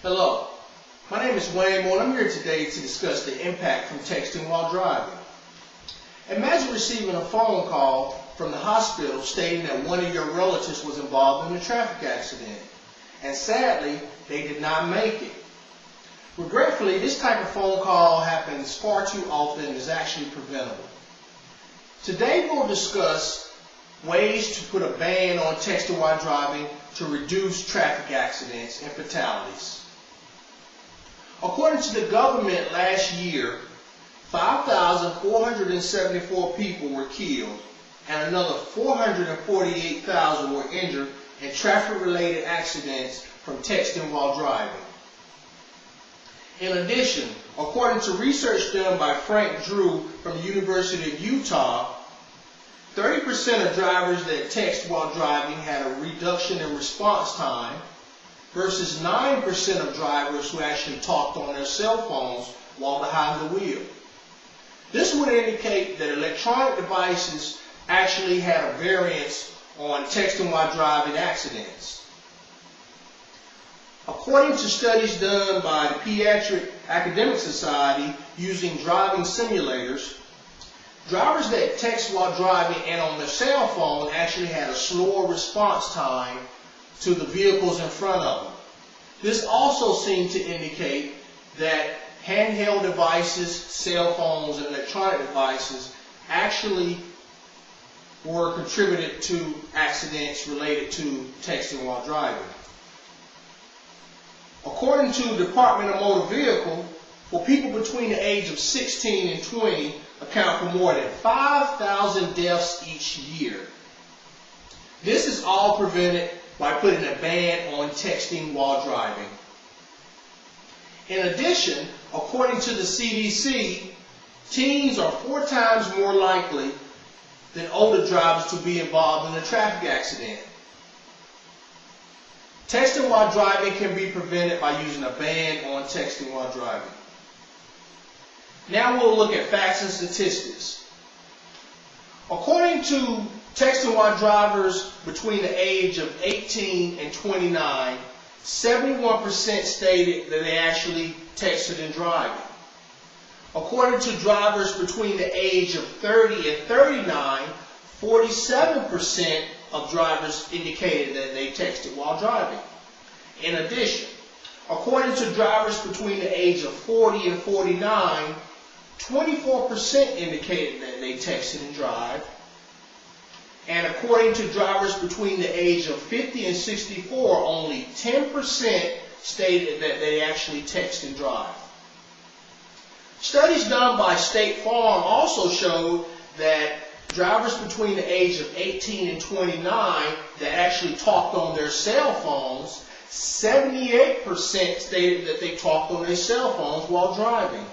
Hello, my name is Wayne Moore and I'm here today to discuss the impact from texting while driving. Imagine receiving a phone call from the hospital stating that one of your relatives was involved in a traffic accident, and sadly, they did not make it. Regretfully, this type of phone call happens far too often and is actually preventable. Today we'll discuss ways to put a ban on texting while driving to reduce traffic accidents and fatalities. According to the government last year, 5,474 people were killed and another 448,000 were injured in traffic-related accidents from texting while driving. In addition, according to research done by Frank Drew from the University of Utah, 30% of drivers that text while driving had a reduction in response time versus 9% of drivers who actually talked on their cell phones while behind the wheel. This would indicate that electronic devices actually had a variance on texting while driving accidents. According to studies done by the Pediatric Academic Society using driving simulators, drivers that text while driving and on their cell phone actually had a slower response time to the vehicles in front of them. This also seemed to indicate that handheld devices, cell phones, and electronic devices actually were contributed to accidents related to texting while driving. According to the Department of Motor Vehicle, for people between the age of 16 and 20 account for more than 5,000 deaths each year. This is all prevented by putting a ban on texting while driving. In addition, according to the CDC, teens are 4 times more likely than older drivers to be involved in a traffic accident. Texting while driving can be prevented by using a ban on texting while driving. Now we'll look at facts and statistics. According to texting while drivers between the age of 18 and 29, 71% stated that they actually texted and driving. According to drivers between the age of 30 and 39, 47% of drivers indicated that they texted while driving. In addition, according to drivers between the age of 40 and 49, 24% indicated that they texted and drive. And according to drivers between the age of 50 and 64, only 10% stated that they actually text and drive. Studies done by State Farm also showed that drivers between the age of 18 and 29 that actually talked on their cell phones, 78% stated that they talked on their cell phones while driving,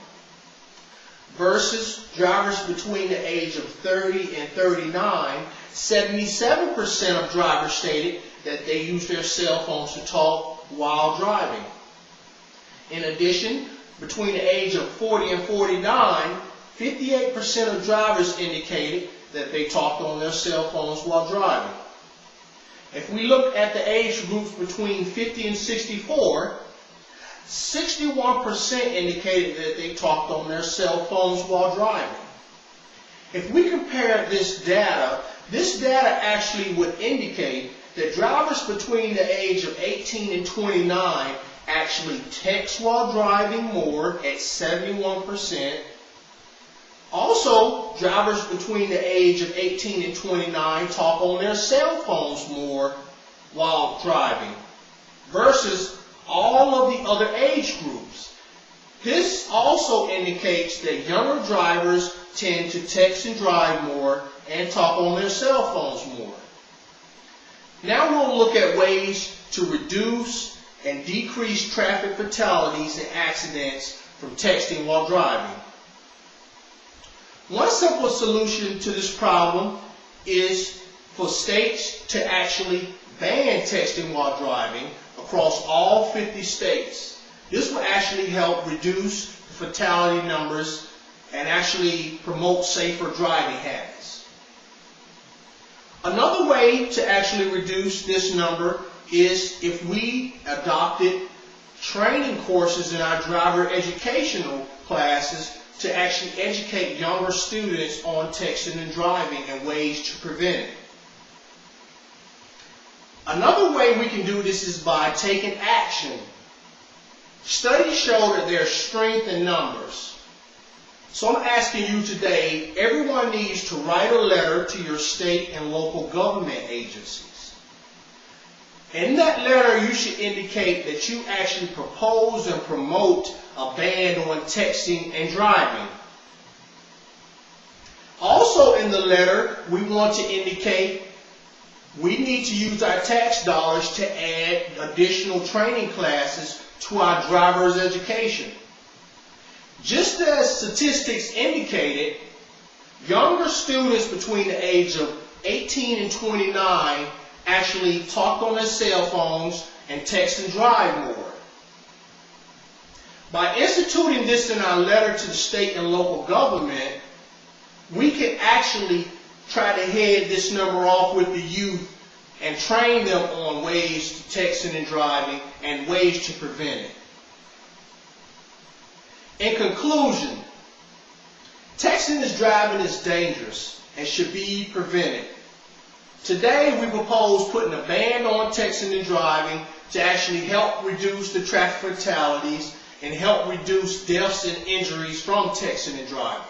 versus drivers between the age of 30 and 39, 77% of drivers stated that they use their cell phones to talk while driving. In addition, between the age of 40 and 49, 58% of drivers indicated that they talked on their cell phones while driving. If we look at the age groups between 50 and 64, 61% indicated that they talked on their cell phones while driving. If we compare this data actually would indicate that drivers between the age of 18 and 29 actually text while driving more at 71%. Also, drivers between the age of 18 and 29 talk on their cell phones more while driving versus all of the other age groups. This also indicates that younger drivers tend to text and drive more and talk on their cell phones more. Now we'll look at ways to reduce and decrease traffic fatalities and accidents from texting while driving. One simple solution to this problem is for states to actually ban texting while driving across all 50 states. This will actually help reduce fatality numbers and actually promote safer driving habits. Another way to actually reduce this number is if we adopted training courses in our driver educational classes to actually educate younger students on texting and driving and ways to prevent it. Another way we can do this is by taking action. Studies show that there's strength in numbers. So I'm asking you today, everyone needs to write a letter to your state and local government agencies. In that letter, you should indicate that you actually propose and promote a ban on texting and driving. Also in the letter, we want to indicate we need to use our tax dollars to add additional training classes to our driver's education. Just as statistics indicated, younger students between the age of 18 and 29 actually talk on their cell phones and text and drive more. By instituting this in our letter to the state and local government, we can actually try to head this number off with the youth and train them on ways to texting and driving and ways to prevent it. In conclusion, texting and driving is dangerous and should be prevented. Today we propose putting a ban on texting and driving to actually help reduce the traffic fatalities and help reduce deaths and injuries from texting and driving.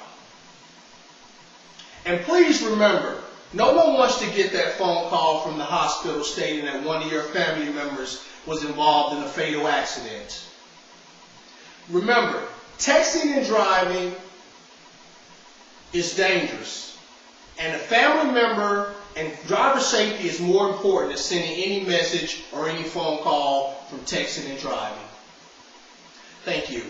And please remember, no one wants to get that phone call from the hospital stating that one of your family members was involved in a fatal accident. Remember, texting and driving is dangerous, and a family member and driver safety is more important than sending any message or any phone call from texting and driving. Thank you.